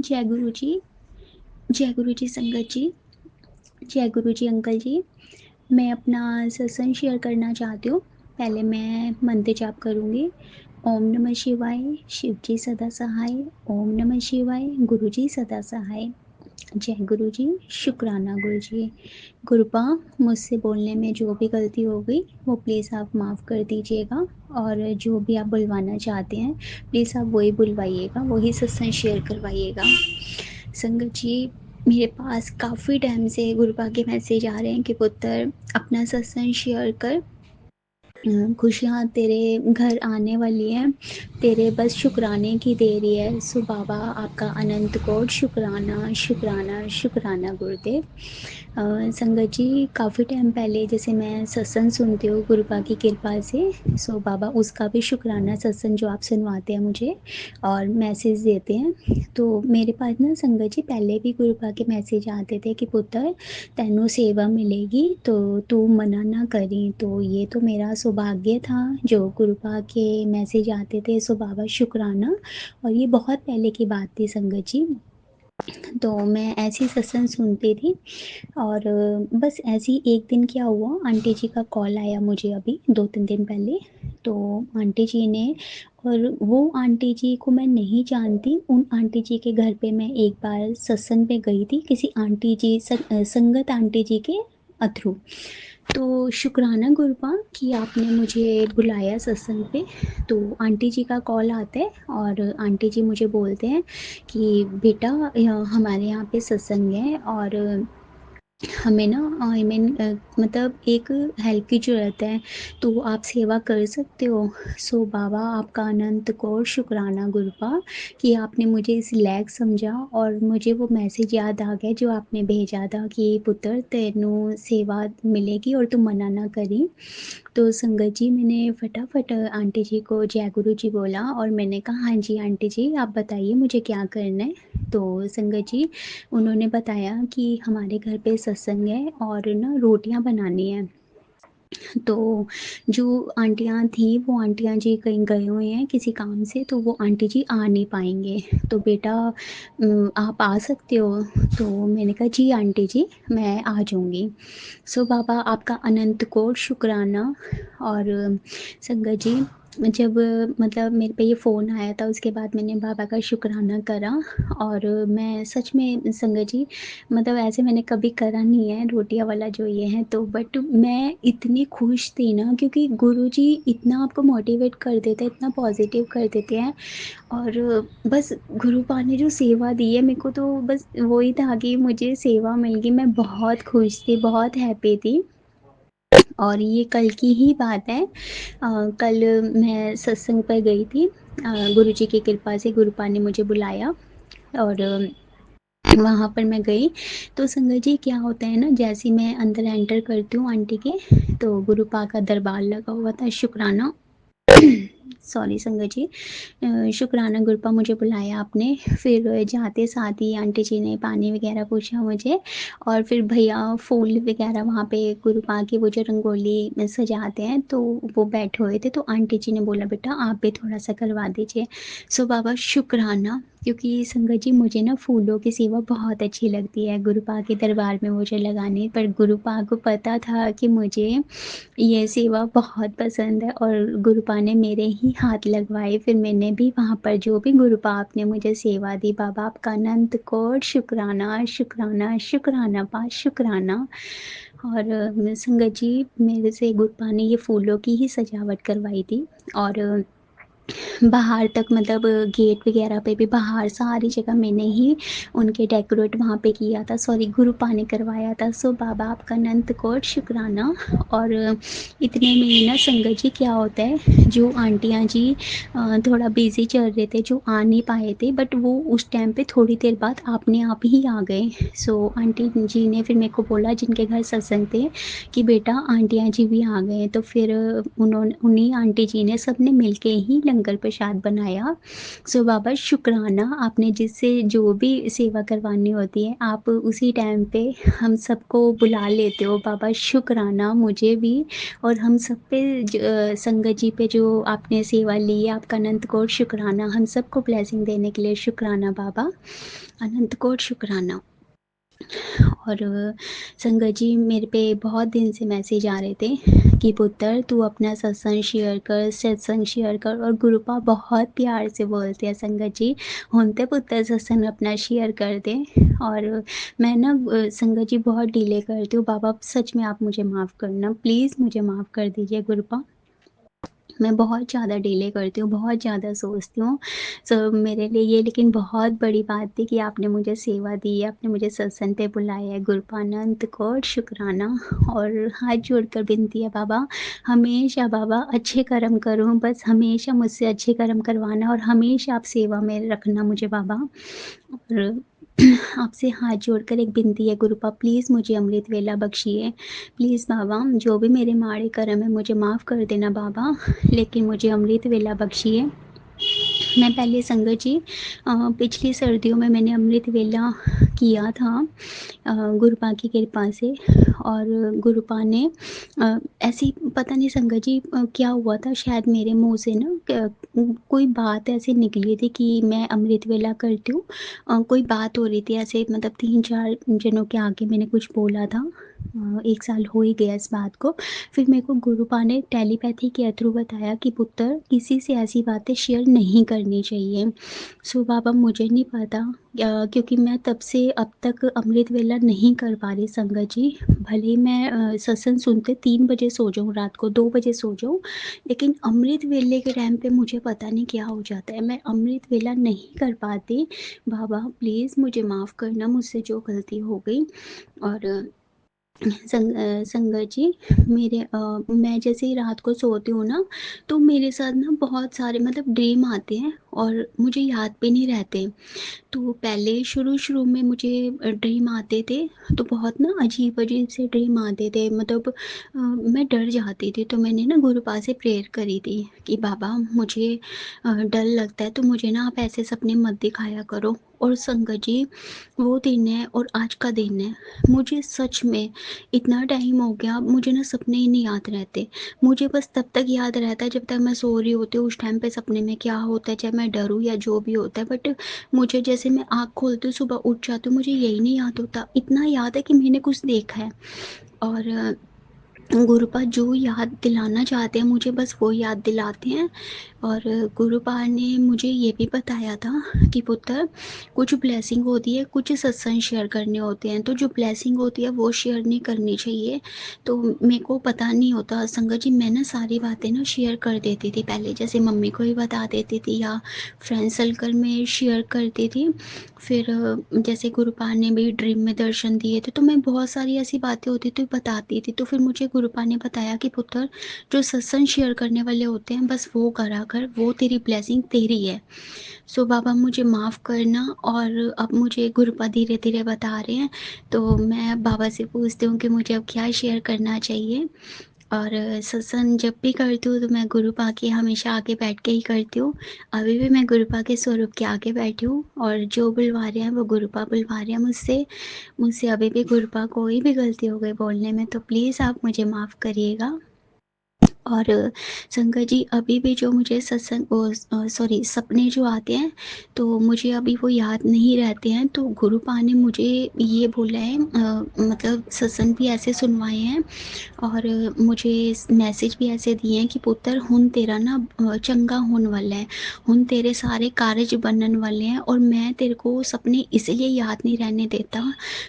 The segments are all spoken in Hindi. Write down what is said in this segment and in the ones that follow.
जय गुरु जी। जय गुरु जी संगत जी। जय गुरु जी अंकल जी। मैं अपना सत्संग शेयर करना चाहती हूँ। पहले मैं मंत्र जाप करूँगी। ओम नमः शिवाय, शिव जी सदा सहाय। ओम नमः शिवाय, गुरु जी सदा सहाय। जय गुरु जी। शुक्राना गुरु जी। गुरुपा, मुझसे बोलने में जो भी गलती हो गई वो प्लीज़ आप माफ़ कर दीजिएगा, और जो भी आप बुलवाना चाहते हैं प्लीज़ आप वही बुलवाइएगा, वही सत्संग शेयर करवाइएगा। संगत जी, मेरे पास काफ़ी टाइम से गुरुपा के मैसेज आ रहे हैं कि पुत्र अपना सत्संग शेयर कर, खुशियाँ तेरे घर आने वाली हैं, तेरे बस शुक्राने की देरी है। सो बाबा आपका अनंत कोटि शुक्राना शुक्राना शुक्राना गुरुदेव। संगत जी, काफ़ी टाइम पहले जैसे मैं सत्संग सुनती हूँ गुरुपा की कृपा से, सो बाबा उसका भी शुक्राना सत्संग जो आप सुनवाते हैं मुझे और मैसेज देते हैं। तो मेरे पास ना संगत जी पहले भी गुरुपा के मैसेज आते थे कि पुत्र तेनू सेवा मिलेगी तो तू मना ना करी। तो ये तो मेरा सौभाग्य था जो गुरुपा के मैसेज आते थे। सो बाबा शुक्राना। और ये बहुत पहले की बात थी संगत जी। तो मैं ऐसी सत्संग सुनती थी और बस ऐसे ही एक दिन क्या हुआ, आंटी जी का कॉल आया मुझे अभी 2-3 दिन पहले। तो आंटी जी ने, और वो आंटी जी को मैं नहीं जानती, उन आंटी जी के घर पे मैं एक बार सत्संग पे गई थी किसी आंटी जी संगत आंटी जी के थ्रू। तो शुक्राना गुरुपा कि आपने मुझे बुलाया सत्संग पे। तो आंटी जी का कॉल आता है और आंटी जी मुझे बोलते हैं कि बेटा हमारे यहाँ पे सत्संग है और हमें ना आई मीन मतलब एक हेल्प की ज़रूरत है, तो आप सेवा कर सकते हो। सो बाबा आपका अनंत कोटि शुक्राना गुरुपा कि आपने मुझे इस लायक समझा और मुझे वो मैसेज याद आ गया जो आपने भेजा था कि पुत्र तेनू सेवा मिलेगी और तू मना ना करी। तो संगत जी, मैंने फटाफट आंटी जी को जय गुरु जी बोला और मैंने कहा हाँ जी आंटी जी आप बताइए मुझे क्या करना है। तो संगत जी उन्होंने बताया कि हमारे घर पे सत्संग है और ना रोटियां बनानी है। तो जो आंटियाँ थी वो आंटियाँ जी कहीं गए हुए हैं किसी काम से, तो वो आंटी जी आ नहीं पाएंगे। तो बेटा आप आ सकते हो। तो मैंने कहा जी आंटी जी मैं आ जाऊँगी। सो बाबा आपका अनंत कोटि शुक्राना। और संगत जी जब मतलब मेरे पे ये फ़ोन आया था उसके बाद मैंने बाबा का शुक्राना करा। और मैं सच में संगत जी मतलब ऐसे मैंने कभी करा नहीं है रोटियां वाला जो ये है, तो बट मैं इतनी खुश थी ना क्योंकि गुरुजी इतना आपको मोटिवेट कर देते हैं, इतना पॉजिटिव कर देते हैं। और बस गुरुपा ने जो सेवा दी है मेरे को, तो बस वही था कि मुझे सेवा मिल गई। मैं बहुत खुश थी, बहुत हैप्पी थी। और ये कल की ही बात है। कल मैं सत्संग पर गई थी। गुरुजी की कृपा से गुरुपा ने मुझे बुलाया और वहाँ पर मैं गई। तो संगत जी क्या होता है ना, जैसे ही मैं अंदर एंटर करती हूँ आंटी के, तो गुरुपा का दरबार लगा हुआ था, शुक्राना। सॉरी संगत जी। शुक्राना गुरुपा मुझे बुलाया आपने। फिर जाते साथ ही आंटी जी ने पानी वगैरह पूछा मुझे, और फिर भैया फूल वगैरह वहाँ पे गुरुपा की वो जो रंगोली सजाते हैं तो वो बैठे हुए थे। तो आंटी जी ने बोला बेटा आप भी थोड़ा सा करवा दीजिए। सो बाबा शुक्राना, क्योंकि संगत जी मुझे ना फूलों की सेवा बहुत अच्छी लगती है गुरुपा के दरबार में मुझे लगानी, पर गुरुपा को पता था कि मुझे ये सेवा बहुत पसंद है और गुरुपा ने मेरे ही हाथ लगवाए। फिर मैंने भी वहाँ पर जो भी गुरुपा आपने मुझे सेवा दी, बाबा आपका अनंत कोटि शुक्राना शुक्राना शुक्राना पा शुक्राना। और संगत जी मेरे से गुरुपा ने ये फूलों की ही सजावट करवाई थी। और बाहर तक मतलब गेट वगैरह पे भी बाहर सारी जगह मैंने ही उनके डेकोरेट वहाँ पे किया था, सॉरी गुरुपा ने करवाया था। सो बाबा आपका अनंत कोटि शुक्राना। और इतने में ही ना संगत जी क्या होता है, जो आंटियाँ जी थोड़ा बिजी चल रहे थे, जो आ नहीं पाए थे, बट वो उस टाइम पे थोड़ी देर बाद अपने आप ही आ गए। सो आंटी जी ने फिर मेरे को बोला जिनके घर सत्संग थे कि बेटा आंटियाँ जी भी आ गए। तो फिर उन्होंने उन्हीं आंटी जी ने सबने मिलके ही लंगर प्रसाद बनाया। सो बाबा शुक्राना, आपने जिससे जो भी सेवा करवानी होती है आप उसी टाइम पे हम सबको बुला लेते हो बाबा, शुक्राना मुझे भी और हम सब पे संगत जी पे जो आपने सेवा ली है, आपका अनंत कोट शुक्राना। हम सबको ब्लेसिंग देने के लिए शुक्राना बाबा, अनंत कोट शुक्राना। और संगत जी, मेरे पे बहुत दिन से मैसेज आ रहे थे कि पुत्र तू अपना सत्संग शेयर कर, और गुरुपा बहुत प्यार से बोलते हैं संगत जी, होंते पुत्र सत्संग अपना शेयर कर दें। और मैं ना संगत जी बहुत डिले करती हूँ बाबा, सच में आप मुझे माफ़ करना, प्लीज़ मुझे माफ़ कर दीजिए गुरुपा। मैं बहुत ज़्यादा डिले करती हूँ, बहुत ज़्यादा सोचती हूँ। सो मेरे लिए ये लेकिन बहुत बड़ी बात थी कि आपने मुझे सेवा दी है, आपने मुझे सत्संग पे बुलाया है। गुरुपानंद कोट शुक्राना, और हाथ जोड़कर विनती है बाबा, हमेशा बाबा अच्छे कर्म करूँ, बस हमेशा मुझसे अच्छे कर्म करवाना और हमेशा आप सेवा में रखना मुझे बाबा। और आपसे हाथ जोड़कर एक विनती है गुरुपा, प्लीज़ मुझे अमृत वेला बख्शिए। प्लीज़ बाबा, जो भी मेरे माड़े कर्म है मुझे माफ़ कर देना बाबा, लेकिन मुझे अमृत वेला बख्शिए। मैं पहले संगत जी पिछली सर्दियों में मैंने अमृत वेला किया था गुरुपा की कृपा से, और गुरुपा ने ऐसी पता नहीं संगत जी क्या हुआ था, शायद मेरे मुँह से ना कोई बात ऐसी निकली थी कि मैं अमृत वेला करती हूँ। कोई बात हो रही थी ऐसे, मतलब 3-4 जनों के आगे मैंने कुछ बोला था। 1 साल हो ही गया इस बात को। फिर मेरे को गुरुपा ने टेलीपैथी के थ्रू बताया कि पुत्र किसी से ऐसी बातें शेयर नहीं करनी चाहिए। सो बाबा मुझे नहीं पता क्योंकि मैं तब से अब तक अमृत वेला नहीं कर पा रही संगत जी। भले ही मैं सत्संग सुनते 3 बजे सो जाऊँ, रात को 2 बजे सो जाऊँ, लेकिन अमृत वेले के टाइम पे मुझे पता नहीं क्या हो जाता है, मैं अमृत वेला नहीं कर पाती। बाबा प्लीज़ मुझे माफ़ करना, मुझसे जो गलती हो गई। और संगत जी, मैं जैसे ही रात को सोती हूँ ना, तो मेरे साथ ना बहुत सारे मतलब ड्रीम आते हैं और मुझे याद भी नहीं रहते। तो पहले शुरू-शुरू में मुझे ड्रीम आते थे, तो बहुत ना अजीब-अजीब से ड्रीम आते थे, मतलब मैं डर जाती थी। तो मैंने ना गुरुपा से प्रेयर करी थी कि बाबा मुझे डर लगता है, तो मुझे ना आप ऐसे सपने मत दिखाया करो। और संगत जी, वो दिन है और आज का दिन है, मुझे सच में इतना टाइम हो गया, मुझे ना सपने ही नहीं याद रहते। मुझे बस तब तक याद रहता है जब तक मैं सो रही होती हूँ, उस टाइम पे सपने में क्या होता है, चाहे मैं डरूँ या जो भी होता है, बट मुझे जैसे मैं आँख खोलती हूँ, सुबह उठ जाती हूँ, मुझे यही नहीं याद होता। इतना याद है कि मैंने कुछ देखा है। और गुरुपा जो याद दिलाना चाहते हैं मुझे, बस वो याद दिलाते हैं। और गुरुपा ने मुझे ये भी बताया था कि पुत्र कुछ ब्लेसिंग होती है, कुछ सत्संग शेयर करने होते हैं, तो जो ब्लेसिंग होती है वो शेयर नहीं करनी चाहिए। तो मेरे को पता नहीं होता संगत जी, मैं ना सारी बातें ना शेयर कर देती थी पहले, जैसे मम्मी को ही बता देती थी या फ्रेंड सर्कल में शेयर करती थी। फिर जैसे गुरुपा ने भी ड्रीम में दर्शन दिए थे, तो मैं बहुत सारी ऐसी बातें होती थी बताती थी। तो फिर मुझे गुरुपा ने बताया कि पुत्र जो सत्संग शेयर करने वाले होते हैं बस वो करा कर, वो तेरी ब्लेसिंग तेरी है। सो बाबा मुझे माफ़ करना। और अब मुझे गुरुपा धीरे-धीरे बता रहे हैं, तो मैं अब बाबा से पूछती हूँ कि मुझे अब क्या शेयर करना चाहिए। और सत्संग जब भी करती हूँ तो मैं गुरुपा के हमेशा आगे बैठ के ही करती हूँ। अभी भी मैं गुरुपा के स्वरूप के आगे बैठी हूँ और जो बुलवा रहे हैं वो गुरुपा बुलवा रहे हैं मुझसे। मुझसे अभी भी गुरुपा कोई भी गलती हो गई बोलने में, तो प्लीज़ आप मुझे माफ़ करिएगा। और संगत जी, अभी भी जो मुझे सॉरी सपने जो आते हैं, तो मुझे अभी वो याद नहीं रहते हैं। तो गुरुपा ने मुझे ये बोला है, मतलब सत्संग भी ऐसे सुनवाए हैं और मुझे मैसेज भी ऐसे दिए हैं कि पुत्र हुण तेरा ना चंगा होने वाला है, हुण तेरे सारे कारज बनन वाले हैं। और मैं तेरे को सपने इसलिए याद नहीं रहने देता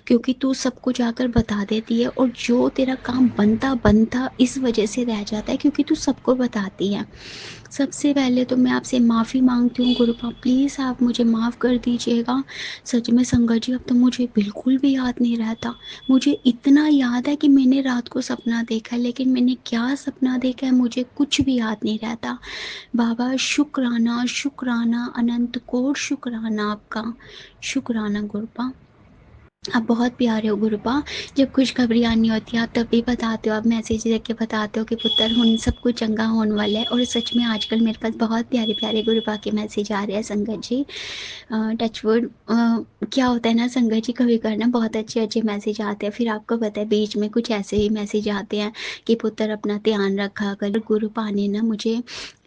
क्योंकि तू सबको जाकर बता देती है, और जो तेरा काम बनता बनता इस वजह से रह जाता है क्योंकि तू सबको बताती है। सबसे पहले तो मैं आपसे माफ़ी माँगती हूँ गुरुपा, प्लीज़ आप मुझे माफ़ कर दीजिएगा। सच में संगत जी, अब तो मुझे बिल्कुल भी याद नहीं रहता। मुझे इतना याद है कि मैंने रात को सपना देखा है, लेकिन मैंने क्या सपना देखा है मुझे कुछ भी याद नहीं रहता। बाबा शुक्राना, शुक्राना, अनंत कोट शुक्राना आपका। शुक्राना गुरुपा। आप बहुत प्यारे हो गुरुपा। जब खुशखबरी आनी होती है आप तब भी बताते हो, आप मैसेज देख के बताते हो कि पुत्र हुन सब कुछ चंगा होने वाला है। और सच में आजकल मेरे पास बहुत प्यारे प्यारे गुरुपा के मैसेज आ रहे हैं संगत जी। टचवुड क्या होता है ना संगत जी, कभी करना बहुत अच्छे अच्छे मैसेज आते हैं, फिर आपको पता है बीच में कुछ ऐसे ही मैसेज आते हैं कि पुत्र अपना ध्यान रखा कर। गुरुपा ने ना मुझे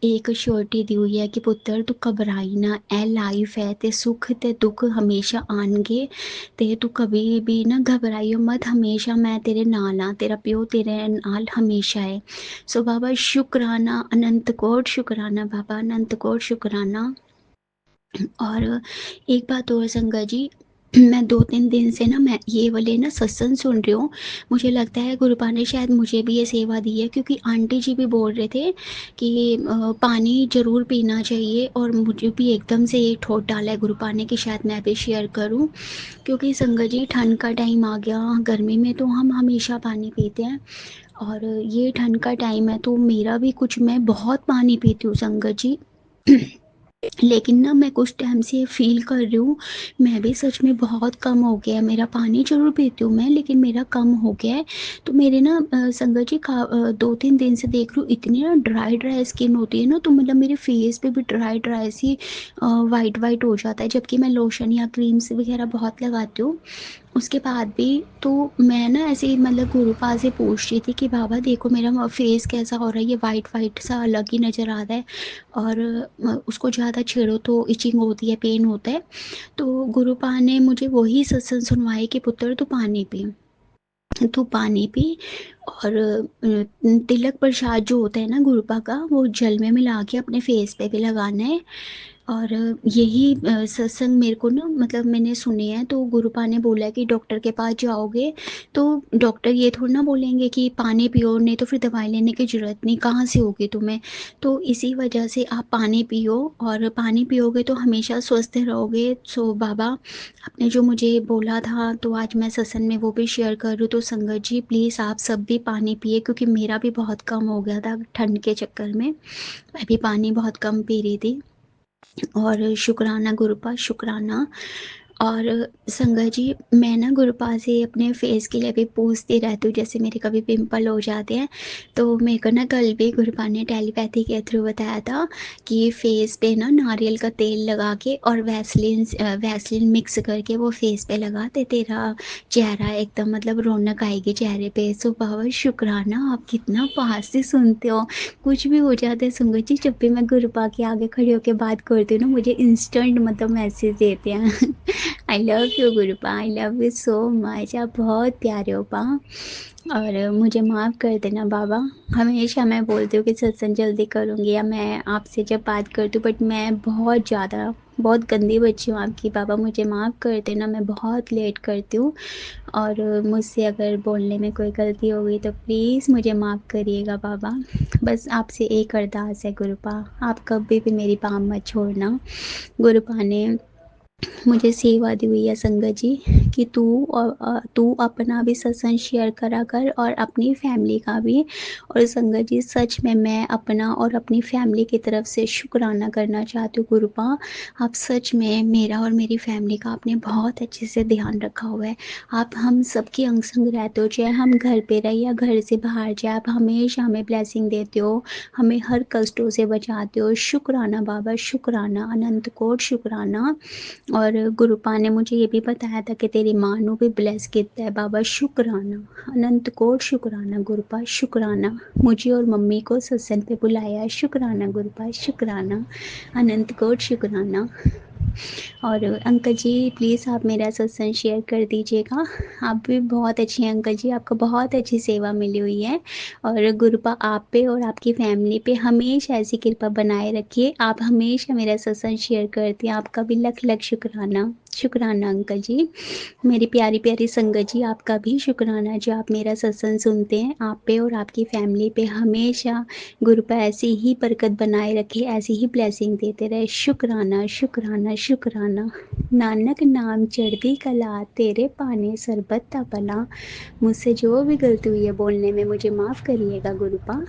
एक श्योरिटी दी हुई है कि पुत्र तू घबराई ना, ए लाइफ है ते सुख ते दुख हमेशा आनगे, ते तू कभी भी ना घबराइयो मत, हमेशा मैं तेरे नाल हाँ, तेरा प्यो तेरे नाल हमेशा है। सो बाबा शुक्राना, अनंत कोट शुक्राना बाबा, अनंत कोट शुक्राना। और एक बात और संगा जी, मैं 2-3 दिन से ना मैं ये वाले ना सत्संग सुन रही हूँ। मुझे लगता है गुरुपा ने शायद मुझे भी ये सेवा दी है, क्योंकि आंटी जी भी बोल रहे थे कि पानी ज़रूर पीना चाहिए, और मुझे भी एकदम से ये ठोट डाला है गुरुपा ने कि शायद मैं भी शेयर करूँ। क्योंकि संगत जी ठंड का टाइम आ गया, गर्मी में तो हम हमेशा पानी पीते हैं, और ये ठंड का टाइम है तो मेरा भी कुछ, मैं बहुत पानी पीती हूँ संगत जी। लेकिन ना मैं कुछ टाइम से फ़ील कर रही हूँ, मैं भी सच में बहुत कम हो गया है मेरा, पानी ज़रूर पीती हूँ मैं लेकिन मेरा कम हो गया है। तो मेरे ना संगत जी 2-3 दिन से देख रही हूँ इतनी ना ड्राई ड्राई स्किन होती है ना, तो मतलब मेरे फेस पे भी ड्राई ड्राई सी वाइट वाइट हो जाता है, जबकि मैं लोशन या क्रीम्स वगैरह बहुत लगाती हूँ। उसके बाद भी तो मैं ना ऐसे ही मतलब गुरुपा से पूछ रही थी कि बाबा देखो मेरा फेस कैसा हो रहा है, ये वाइट वाइट सा अलग ही नज़र आ रहा है, और उसको ज़्यादा छेड़ो तो इचिंग होती है, पेन होता है। तो गुरुपा ने मुझे वही सत्संग सुनवाए कि पुत्र तू पानी पी, तू पानी पी, और तिलक प्रसाद जो होता है ना गुरुपा का, वो जल में मिला के अपने फेस पे भी लगाना है। और यही सत्संग मेरे को ना मतलब मैंने सुने हैं, तो गुरुपा ने बोला है कि डॉक्टर के पास जाओगे तो डॉक्टर ये थोड़ा ना बोलेंगे कि पानी पियो, नहीं तो फिर दवाई लेने की ज़रूरत नहीं, कहाँ से होगी तुम्हें। तो इसी वजह से आप पानी पियो, और पानी पियोगे तो हमेशा स्वस्थ रहोगे। सो बाबा आपने जो मुझे बोला था तो आज मैं सत्संग में वो भी शेयर कर रही हूँ। तो संगत जी प्लीज़ आप सब भी पानी पिए, क्योंकि मेरा भी बहुत कम हो गया था ठंड के चक्कर में, मैं भी पानी बहुत कम पी रही थी। और शुक्राना गुरुपा, शुक्राना। और संगत जी मैं ना गुरुपा से अपने फेस के लिए भी पूछती रहती हूँ, जैसे मेरे कभी पिंपल हो जाते हैं, तो मेरे को ना कल भी गुरुपा ने टेलीपैथी के थ्रू बताया था कि फेस पे ना नारियल का तेल लगा के और वैसलीन मिक्स करके वो फेस पे लगाते, तेरा चेहरा एकदम मतलब रौनक आएगी चेहरे पे। सो बाबा शुक्राना, आप कितना पास से सुनते हो, कुछ भी हो जाता है संगत जी, जब भी मैं गुरुपा के आगे खड़ी होकर बात करती हूँ ना, मुझे इंस्टेंट मतलब मैसेज देते हैं। I love you गुरुपा, I love you so much, आप बहुत प्यारे हो पा। और मुझे माफ़ कर देना बाबा, हमेशा मैं बोलती हूँ कि सत्संग जल्दी करूँगी या मैं आपसे जब बात करती हूँ, बट मैं बहुत ज़्यादा बहुत गंदी बच्ची हूँ आपकी बाबा, मुझे माफ़ कर देना, मैं बहुत लेट करती हूँ। और मुझसे अगर बोलने में कोई गलती हो गई तो प्लीज़ मुझे माफ़ करिएगा बाबा। बस आपसे एक अरदास है गुरुपा, आप कभी भी मेरी बात मत छोड़ना। गुरुपा ने मुझे सेवा दी हुई है संगत जी कि तू अपना भी सत्संग शेयर करा कर और अपनी फैमिली का भी। और संगत जी सच में मैं अपना और अपनी फैमिली की तरफ से शुक्राना करना चाहती हूँ गुरुपा, आप सच में मेरा और मेरी फैमिली का आपने बहुत अच्छे से ध्यान रखा हुआ है। आप हम सबके अंग संग रहते हो, चाहे हम घर पे रहे या घर से बाहर जाए, आप हमेशा हमें ब्लेसिंग देते हो, हमें हर कष्टों से बचाते हो। शुक्राना बाबा, शुक्राना, अनंत कोट शुक्राना। और गुरुपा ने मुझे ये भी बताया था कि तेरी माँ नू भी ब्लेस किया है बाबा, शुक्राना, अनंत कोट शुक्राना गुरुपा, शुक्राना। मुझे और मम्मी को सत्संग पे बुलाया है, शुक्राना गुरुपा, शुक्राना, अनंत कोट शुक्राना। और अंकल जी प्लीज़ आप मेरा सत्संग शेयर कर दीजिएगा, आप भी बहुत अच्छे हैं अंकल जी, आपको बहुत अच्छी सेवा मिली हुई है। और गुरुपा आप पे और आपकी फैमिली पे हमेशा ऐसी कृपा बनाए रखिए, आप हमेशा मेरा सत्संग शेयर करती हैं, आपका भी लख लख शुक्राना। शुक्राना अंकल जी। मेरी प्यारी प्यारी संगत जी आपका भी शुक्राना जो आप मेरा सत्संग सुनते हैं, आप पे और आपकी फैमिली पे हमेशा गुरुपा ऐसी ही बरकत बनाए रखे, ऐसी ही ब्लेसिंग देते रहे। शुक्राना, शुक्राना, शुक्राना। नानक नाम चढ़ती कला, तेरे पाने सरबत दा भला। मुझसे जो भी गलती हुई है बोलने में मुझे माफ़ करिएगा गुरुपा।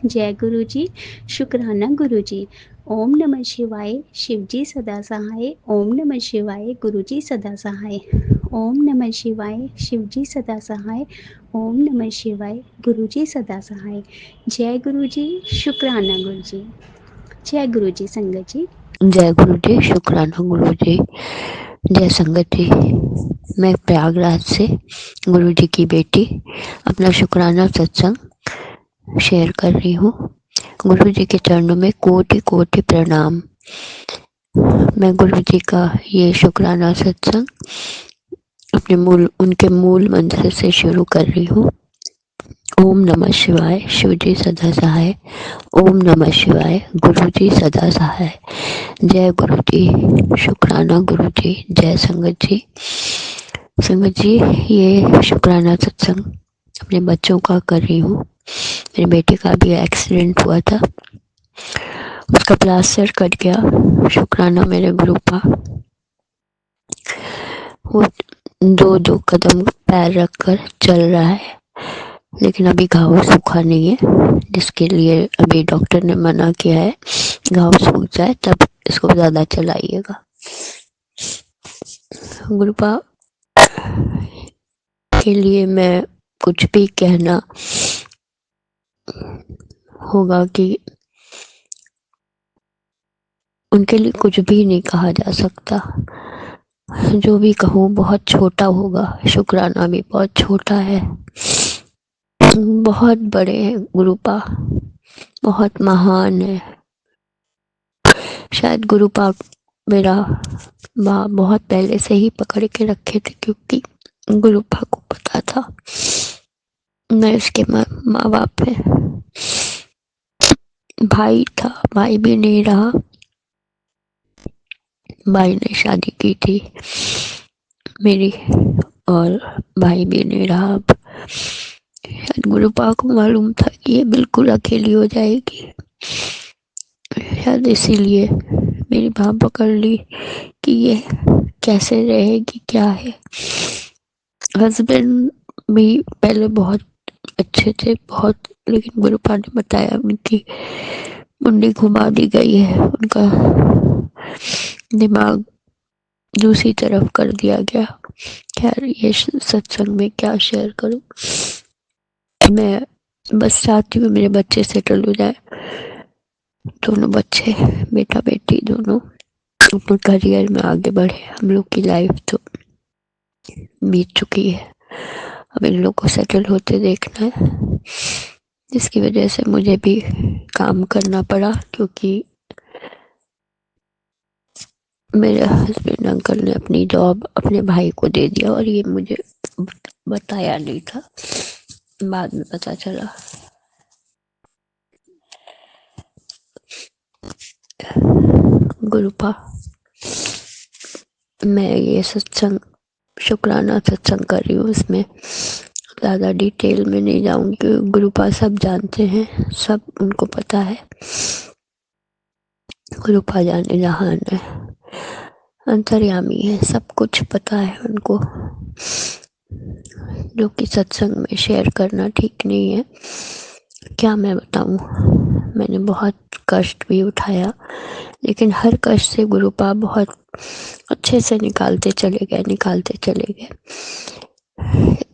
जय गुरु जी, शुक्राना गुरु जी। ओम नमः शिवाय, शिव जी सदा सहाय। ओम नमः शिवाय, गुरु जी सदा सहाय। ओम नमः शिवाय, शिव जी सदा सहाय। ओम नमः शिवाय, गुरु जी सदा सहाय। जय गुरु जी, शुक्राना गुरु जी। जय गुरु जी संगत जी। जय गुरु जी, शुक्राना गुरु जी। जय संगत जी। मैं प्रयागराज से गुरु जी की बेटी अपना शुक्राना सत्संग शेयर कर रही हूँ। गुरु जी के चरणों में कोटि कोटि प्रणाम। मैं गुरु जी का ये शुक्राना सत्संग उनके मूल मंत्र से शुरू कर रही हूँ। ओम नमः शिवाय, शिव जी सदा सहाय। ओम नमः शिवाय, गुरु जी सदा सहाय। जय गुरु जी, शुक्राना गुरु जी। जय संगत जी। संगत जी, ये शुक्राना सत्संग अपने बच्चों का कर रही हूँ। मेरे बेटे का भी एक्सीडेंट हुआ था, उसका प्लास्टर कट गया। शुक्राना मेरे गुरु का। वो दो दो कदम पैर रखकर चल रहा है, लेकिन अभी घाव सूखा नहीं है, जिसके लिए अभी डॉक्टर ने मना किया है। घाव सूख जाए तब इसको ज्यादा चलाइएगा। गुरुपा के लिए मैं कुछ भी कहना होगा कि उनके लिए कुछ भी नहीं कहा जा सकता। जो भी कहूँ बहुत छोटा होगा। शुक्राना भी बहुत छोटा है। बहुत बड़े हैं गुरुपा, बहुत महान है। शायद गुरुपा मेरा माँ बहुत पहले से ही पकड़ के रखे थे, क्योंकि गुरुपा को पता था मैं इसके माँ बाप है। भाई था, भाई भी नहीं रहा। भाई ने शादी की थी मेरी, और भाई भी नहीं रहा अब। शायद गुरुपा को मालूम था कि ये बिल्कुल अकेली हो जाएगी, शायद इसीलिए मेरी माँ पकड़ ली कि ये कैसे रहेगी, क्या है। हस्बैंड भी पहले बहुत अच्छे थे, बहुत, लेकिन गुरुपा ने बताया उनकी मुंडी घुमा दी गई है, उनका दिमाग दूसरी तरफ कर दिया गया। खैर, ये सत्संग में क्या शेयर करूं। मैं बस चाहती हूँ मेरे बच्चे सेटल हो जाए, दोनों बच्चे, बेटा बेटी दोनों अपने करियर में आगे बढ़े। हम लोग की लाइफ तो बीत चुकी है, अब इन लोग को सेटल होते देखना है, जिसकी वजह से मुझे भी काम करना पड़ा, क्योंकि मेरे हस्बैंड अंकल ने अपनी जॉब अपने भाई को दे दिया, और ये मुझे बताया नहीं था, बाद में पता चला। गुरुपा, मैं ये सत्संग शुक्राना सत्संग कर रही हूँ, इसमें ज़्यादा डिटेल में नहीं जाऊंगी। गुरुपा सब जानते हैं, सब उनको पता है। गुरुपा जाने जहान है, अंतर्यामी है, सब कुछ पता है उनको, जो कि सत्संग में शेयर करना ठीक नहीं है। क्या मैं बताऊं, मैंने बहुत कष्ट भी उठाया, लेकिन हर कष्ट से गुरुपा बहुत अच्छे से निकालते चले गए।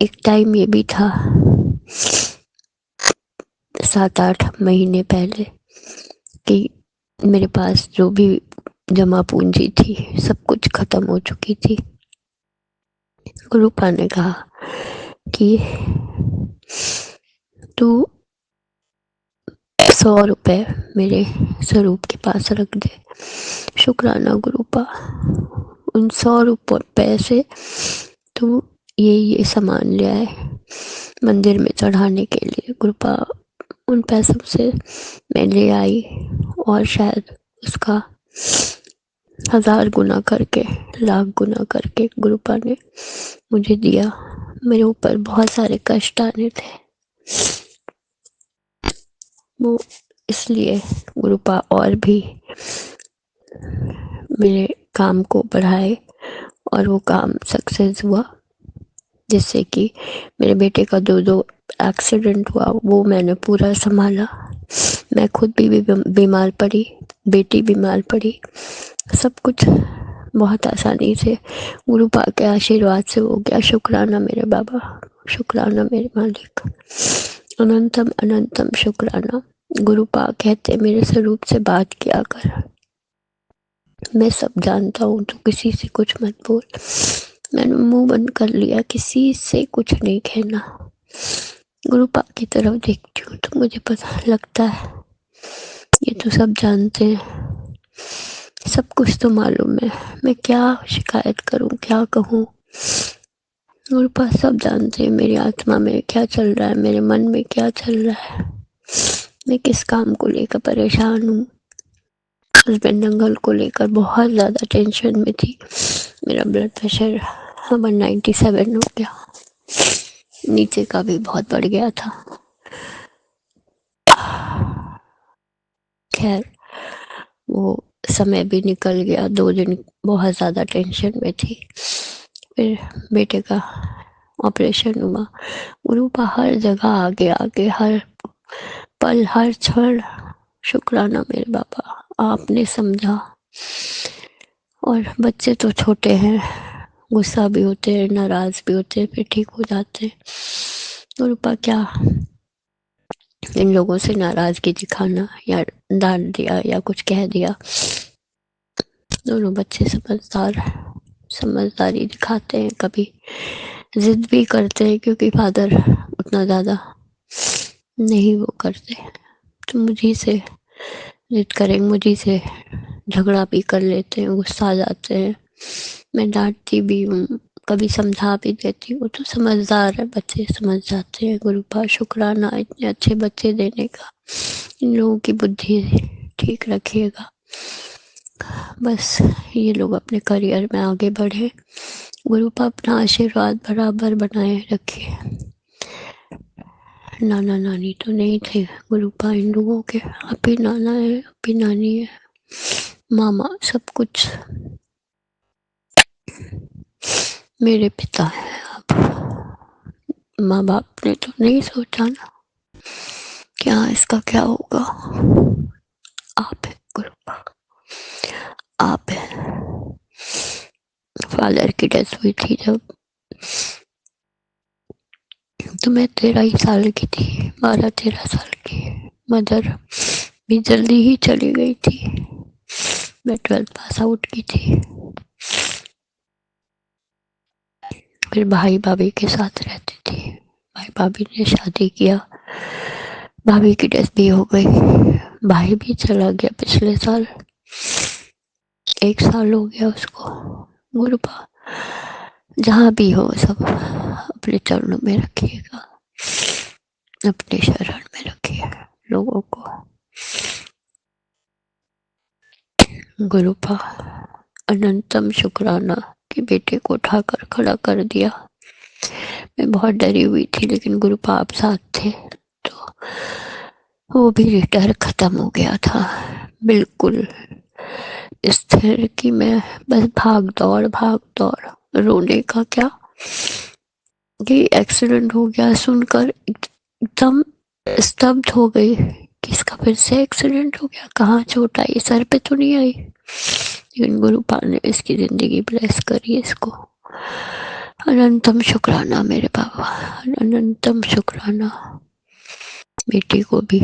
एक टाइम ये भी था 7-8 महीने पहले कि मेरे पास जो भी जमा पूंजी थी सब कुछ खत्म हो चुकी थी। गुरुपा ने कहा कि तू 100 रुपए मेरे स्वरूप के पास रख दे। शुक्राना गुरुपा, उन 100 रुपए से तू ये सामान ले आए मंदिर में चढ़ाने के लिए। गुरुपा, उन पैसों से मैं ले आई, और शायद उसका 1000 गुना करके, लाख गुना करके गुरुपा ने मुझे दिया। मेरे ऊपर बहुत सारे कष्ट आने थे, वो इसलिए गुरुपा और भी मेरे काम को बढ़ाए, और वो काम सक्सेस हुआ, जिससे कि मेरे बेटे का दो एक्सीडेंट हुआ, वो मैंने पूरा संभाला। मैं खुद भी बीमार पड़ी, बेटी बीमार पड़ी, सब कुछ बहुत आसानी से गुरु पा के आशीर्वाद से हो गया। शुक्राना मेरे बाबा, शुक्राना मेरे मालिक, अनंतम अनंतम शुक्राना। गुरु पा कहते मेरे स्वरूप से बात किया कर, मैं सब जानता हूँ, तो किसी से कुछ मत बोल। मैंने मुंह बंद कर लिया, किसी से कुछ नहीं कहना। गुरु पा की तरफ देखती हूँ तो मुझे पता लगता है ये तो सब जानते हैं, सब कुछ तो मालूम है, मैं क्या शिकायत करूँ, क्या कहूँ। गुरु पा सब जानते हैं मेरी आत्मा में क्या चल रहा है, मेरे मन में क्या चल रहा है, मैं किस काम को लेकर परेशान हूँ। हस्बैंड अंकल को लेकर बहुत ज़्यादा टेंशन में थी। मेरा ब्लड प्रेशर 197 हो गया, नीचे का भी बहुत बढ़ गया था। खैर वो समय भी निकल गया, 2 दिन बहुत ज़्यादा टेंशन में थी। फिर बेटे का ऑपरेशन हुआ। गुरु पा हर जगह आगे आगे, हर पल हर क्षण शुक्राना मेरे बाबा, आपने समझा। और बच्चे तो छोटे हैं, गुस्सा भी होते हैं, नाराज भी होते हैं, फिर ठीक हो जाते हैं। गुरु पा क्या इन लोगों से नाराजगी दिखाना या डांट दिया या कुछ कह दिया। दोनों बच्चे समझदारी दिखाते हैं, कभी जिद भी करते हैं क्योंकि फादर उतना ज़्यादा नहीं वो करते, तो मुझी से जिद करेंगे, मुझी से झगड़ा भी कर लेते हैं, गुस्सा आ जाते हैं। मैं डांटती भी हूँ, कभी समझा भी देती हूँ, तो समझदार है बच्चे, समझ जाते हैं। गुरु पा शुक्राना इतने अच्छे बच्चे देने का, इन लोगों की बुद्धि ठीक रखिएगा। बस ये लोग अपने करियर में आगे बढ़े। गुरु पा अपना आशीर्वाद बराबर बनाए रखिए। नाना नानी तो नहीं थे गुरु पा इन लोगों के, अभी नाना है, अभी नानी है, मामा सब कुछ मेरे पिता है। अब माँ बाप ने तो नहीं सोचा ना क्या इसका क्या होगा। आप है गुरु पा, आप है। फादर की डेथ हुई थी जब, तो मैं 13 साल की थी, 12-13 साल की। मदर भी जल्दी ही चली गई थी, मैं 12th पास आउट की थी। फिर भाई भाभी के साथ रहती थी, भाई भाभी ने शादी किया, भाभी की डेथ भी हो गई, भाई भी चला गया पिछले साल, 1 साल हो गया उसको। गुरु पा जहाँ भी हो सब अपने चरणों में रखिएगा, अपने शरण में रखिए लोगों को। गुरु पा अनंतम शुक्राना कि बेटे को उठाकर खड़ा कर दिया। मैं बहुत डरी हुई थी, लेकिन गुरु पा आप साथ थे तो वो भी डर खत्म हो गया था, बिल्कुल स्थिर कि मैं बस भाग दौड़, रोने का क्या कि एक्सीडेंट हो गया सुनकर एकदम स्तब्ध हो गई कि इसका फिर से एक्सीडेंट हो गया, कहाँ चोट आई, सर पे तो नहीं आई। लेकिन गुरु पा ने इसकी जिंदगी ब्लेस करी इसको। अनंतम शुक्राना मेरे बाबा, अनंतम शुक्राना। बेटी को भी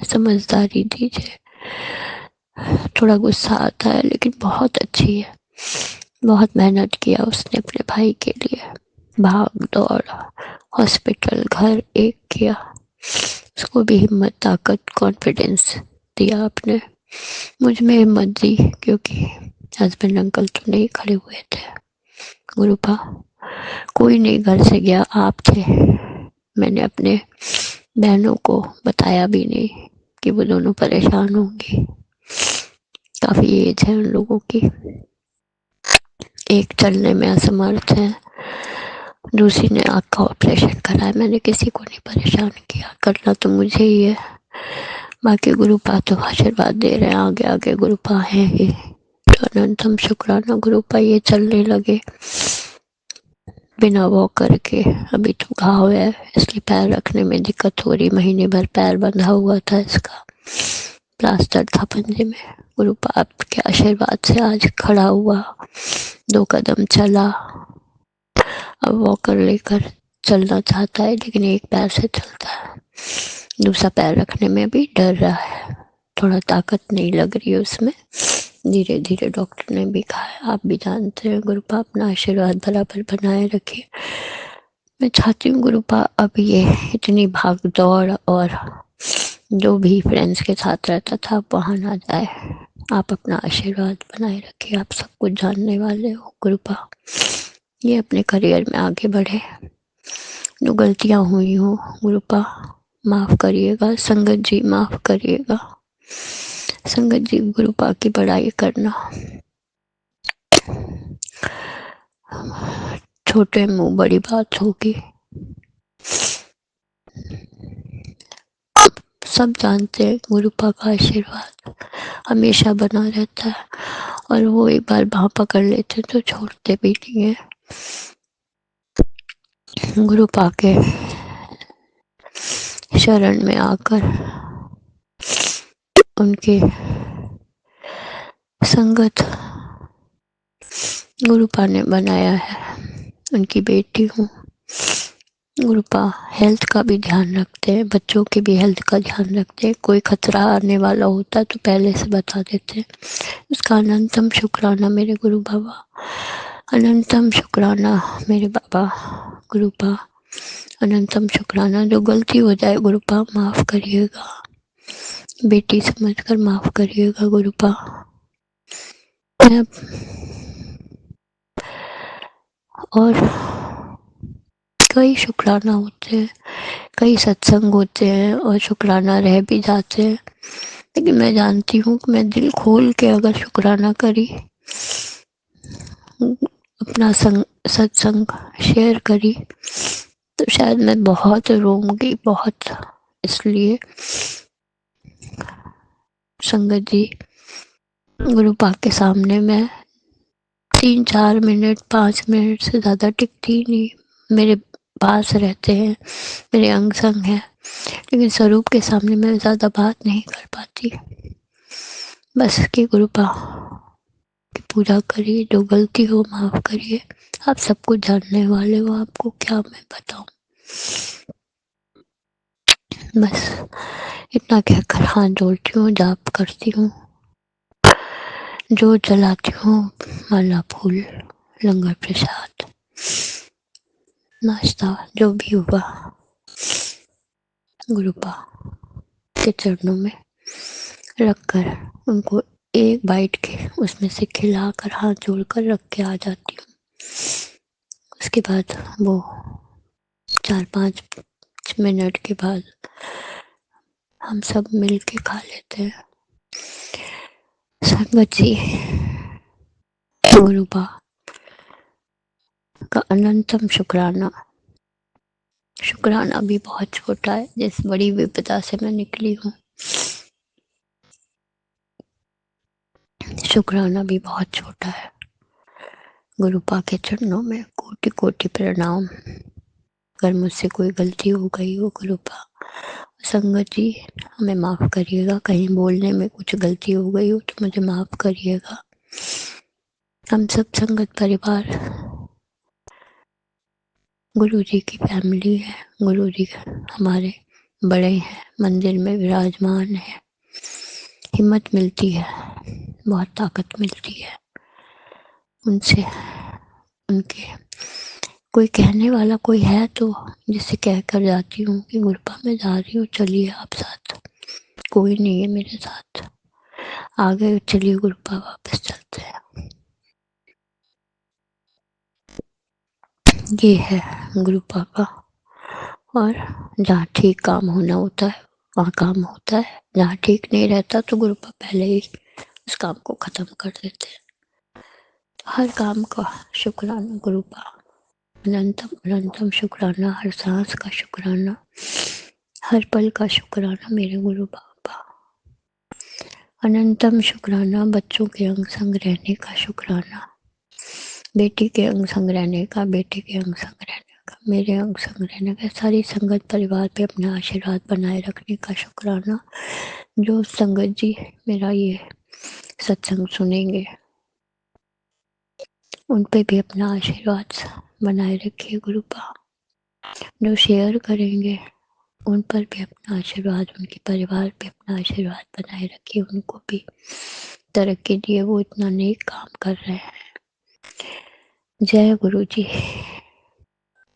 समझदारी दीजिए, थोड़ा गुस्सा आता है लेकिन बहुत अच्छी है, बहुत मेहनत किया उसने अपने भाई के लिए, भाग दौड़, हॉस्पिटल, घर एक किया, उसको भी हिम्मत, ताकत, कॉन्फिडेंस दिया आपने, मुझ में हिम्मत दी क्योंकि हस्बैंड अंकल तो नहीं खड़े हुए थे। गुरु पा कोई नहीं घर से गया, आप थे। मैंने अपने बहनों को बताया भी नहीं कि वो दोनों परेशान होंगी, काफी एज है उन लोगों की, एक चलने में असमर्थ है, दूसरी ने आँख का ऑपरेशन कराया। मैंने किसी को नहीं परेशान किया, करना तो मुझे ही है। बाकी गुरु पा तो आशीर्वाद दे रहे हैं, आगे आगे गुरु पा है ही, तो अनंतम शुक्राना गुरु पा ये चलने लगे बिना वॉक करके। अभी तो घाव है इसलिए पैर रखने में दिक्कत हो रही, महीने भर पैर बंधा हुआ था इसका, प्लास्टर था पंजे में। गुरु बाप के आशीर्वाद से आज खड़ा हुआ, 2 कदम चला। अब वॉकर लेकर चलना चाहता है, लेकिन एक पैर से चलता है, दूसरा पैर रखने में भी डर रहा है, थोड़ा ताकत नहीं लग रही है उसमें। धीरे धीरे डॉक्टर ने भी कहा है, आप भी जानते हैं गुरुपा, अपना आशीर्वाद बराबर बनाए रखिए। मैं चाहती हूँ गुरुपा, अब ये इतनी भाग दौड़ और जो भी फ्रेंड्स के साथ रहता था वहाँ ना जाए। आप अपना आशीर्वाद बनाए रखिए, आप सब कुछ जानने वाले हो गुरुपा। ये अपने करियर में आगे बढ़े, जो गलतियाँ हुई हो गुरुपा माफ़ करिएगा। संगत जी माफ़ करिएगा। संगत जी गुरुपा की बड़ाई करना, छोटे मुंह बड़ी बात होगी। सब जानते हैं गुरुपा का आशीर्वाद हमेशा बना रहता है, और वो एक बार बाँह पकड़ लेते तो छोड़ते भी नहीं है। गुरुपा के शरण में आकर उनके संगत गुरुपा ने बनाया है, उनकी बेटी हूँ। गुरुपा हेल्थ का भी ध्यान रखते हैं, बच्चों के भी हेल्थ का ध्यान रखते हैं। कोई खतरा आने वाला होता तो पहले से बता देते हैं। उसका अनंतम शुक्राना मेरे गुरु बाबा, अनंतम शुक्राना मेरे बाबा गुरुपा, अनंतम शुक्राना। जो गलती हो जाए गुरुपा माफ़ करिएगा, बेटी समझकर माफ़ करिएगा गुरुपा। और कई शुक्राना होते हैं, कई सत्संग होते हैं और शुक्राना रह भी जाते हैं, लेकिन मैं जानती हूँ कि मैं दिल खोल के अगर शुक्राना करी, अपना सत्संग शेयर करी, तो शायद मैं बहुत रोऊंगी, बहुत। इसलिए संगत जी गुरुपा के सामने मैं 3-4 मिनट 5 मिनट से ज़्यादा टिकती नहीं। मेरे पास रहते हैं, मेरे अंग संग हैं, लेकिन स्वरूप के सामने मैं ज़्यादा बात नहीं कर पाती। बस कि गुरुपा की पूजा करिए, जो गलती हो माफ़ करिए। आप सब कुछ जानने वाले हो, आपको क्या मैं बताऊं। बस इतना कहकर हाथ जोड़ती हूँ, जाप करती हूँ, जो जलाती हूँ, माला फूल लंगर प्रसाद नाश्ता जो भी हुआ गुरुपा के चरणों में रखकर उनको एक बाइट के उसमें से खिलाकर हाथ जोड़कर रख के आ जाती हूँ। उसके बाद वो 4-5 मिनट के बाद हम सब मिल के खा लेते हैं। संगत जी गुरुपा का अनंतम शुक्राना। शुक्राना भी बहुत छोटा है, जिस बड़ी विपदा से मैं निकली हूँ, शुक्राना भी बहुत छोटा है। गुरुपा के चरणों में कोटि कोटि प्रणाम। अगर मुझसे कोई गलती हो गई हो गुरुपा, संगत जी हमें माफ़ करिएगा, कहीं बोलने में कुछ गलती हो गई हो तो मुझे माफ़ करिएगा। हम सब संगत परिवार गुरु जी की फैमिली है, गुरु जी हमारे बड़े हैं, मंदिर में विराजमान है। हिम्मत मिलती है, बहुत ताकत मिलती है उनसे। उनके कोई कहने वाला कोई है तो जिसे कह कर जाती हूँ कि गुरुपा मैं जा रही हूँ, चलिए आप साथ। कोई नहीं है मेरे साथ, आ गए चलिए गुरुपा वापस चलते हैं। ये है गुरुपा का। और जहाँ ठीक काम होना होता है वहाँ काम होता है, जहाँ ठीक नहीं रहता तो गुरुपा पहले ही उस काम को ख़त्म कर देते हैं। हर काम का शुक्राना गुरुपा, अनंतम अनंतम शुक्राना, हर सांस का शुक्राना, हर पल का शुक्राना मेरे गुरु बाबा। अनंतम शुक्राना बच्चों के अंग संग रहने का शुक्राना, बेटी के अंग संग रहने का, बेटे के अंग संग रहने मेरे अंग संग रहने का, सारी संगत परिवार पे अपना आशीर्वाद बनाए रखने का शुक्राना। जो संगत जी मेरा ये सत्संग सुनेंगे उन पे भी अपना आशीर्वाद बनाए रखिए गुरुपा। जो शेयर करेंगे उन पर भी अपना आशीर्वाद, उनके परिवार पे अपना आशीर्वाद बनाए रखिए, उनको भी तरक्की दिए, वो इतना नेक काम कर रहे हैं। जय गुरु जी।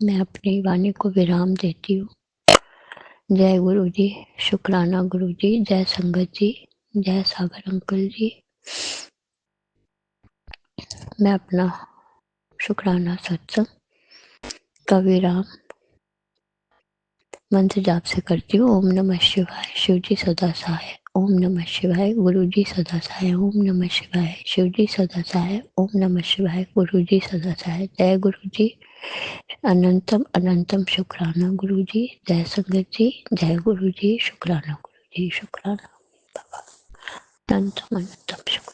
मैं अपनी वाणी को विराम देती हूँ। जय गुरु जी, शुक्राना गुरु जी, जय संगत जी, जय सागर अंकल जी। मैं अपना शुक्राना सत्संग का विराम मंत्र जाप से करती हूँ। ओम नमः शिवाय, शिव जी सदा सहाय। ओम नमः शिवाय, गुरु जी सदा सहाय। ओम नमः शिवाय, शिव जी सदा सहाय। ओम नमः शिवाय, गुरु जी सदा सहाय। जय गुरु जी, अनंतम अनंतम शुक्राना गुरु जी। जय संगत जी, जय गुरु जी, शुक्राना गुरु जी, शुक्राना बाबा, अनंतम अनंतम शुक्राना।